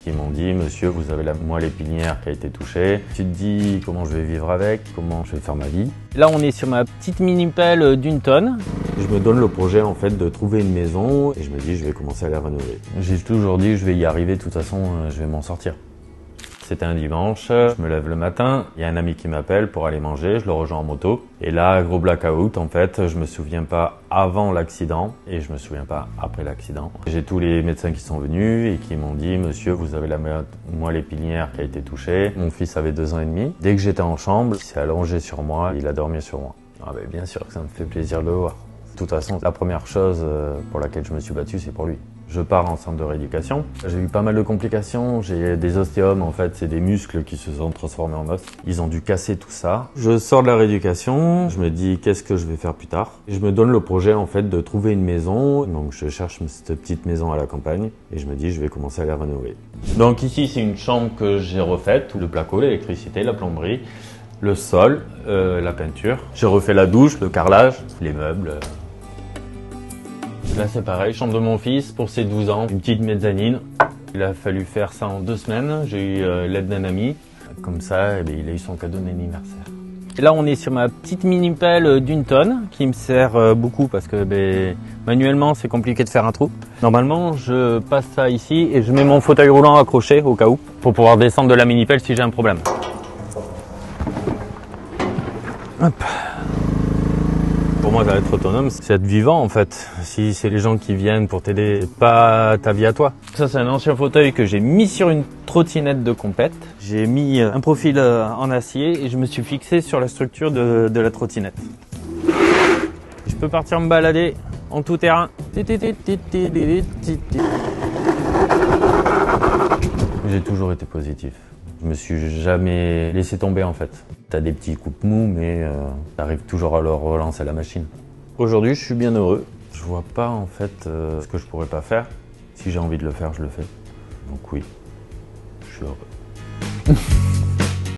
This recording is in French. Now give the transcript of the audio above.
qui m'ont dit « Monsieur, vous avez la moelle épinière qui a été touchée. » Tu te dis comment je vais vivre avec, comment je vais faire ma vie. Là, on est sur ma petite mini-pelle d'1 tonne. Je me donne le projet en fait de trouver une maison et je me dis je vais commencer à la rénover. J'ai toujours dit je vais y arriver, de toute façon je vais m'en sortir. C'était un dimanche, je me lève le matin, il y a un ami qui m'appelle pour aller manger, je le rejoins en moto. Et là, gros blackout en fait, je me souviens pas avant l'accident et je me souviens pas après l'accident. J'ai tous les médecins qui sont venus et qui m'ont dit « Monsieur, vous avez la moelle épinière qui a été touchée. » Mon fils avait 2 ans et demi. Dès que j'étais en chambre, il s'est allongé sur moi, il a dormi sur moi. Ah ben, bien sûr que ça me fait plaisir de le voir. De toute façon, la première chose pour laquelle je me suis battu, c'est pour lui. Je pars en centre de rééducation. J'ai eu pas mal de complications. J'ai des ostéomes, en fait, c'est des muscles qui se sont transformés en os. Ils ont dû casser tout ça. Je sors de la rééducation, je me dis qu'est-ce que je vais faire plus tard. Et je me donne le projet, en fait, de trouver une maison. Donc je cherche cette petite maison à la campagne et je me dis je vais commencer à la rénover. Donc ici, c'est une chambre que j'ai refaite, tout le placo, l'électricité, la plomberie, le sol, la peinture. J'ai refait la douche, le carrelage, les meubles. Là c'est pareil, chambre de mon fils pour ses 12 ans, une petite mezzanine. Il a fallu faire ça en 2 semaines, j'ai eu l'aide d'un ami. Comme ça, il a eu son cadeau d'anniversaire. Et là on est sur ma petite mini-pelle d'1 tonne qui me sert beaucoup parce que manuellement c'est compliqué de faire un trou. Normalement je passe ça ici et je mets mon fauteuil roulant accroché au cas où pour pouvoir descendre de la mini-pelle si j'ai un problème. Hop. Pour moi, être autonome, c'est être vivant en fait. Si c'est les gens qui viennent pour t'aider, pas ta vie à toi. Ça, c'est un ancien fauteuil que j'ai mis sur une trottinette de compète. J'ai mis un profil en acier et je me suis fixé sur la structure de la trottinette. Je peux partir me balader en tout terrain. J'ai toujours été positif. Je me suis jamais laissé tomber en fait. T'as des petits coups de mou, mais t'arrives toujours à leur relancer la machine. Aujourd'hui, je suis bien heureux. Je vois pas en fait ce que je pourrais pas faire. Si j'ai envie de le faire, je le fais. Donc oui, je suis heureux.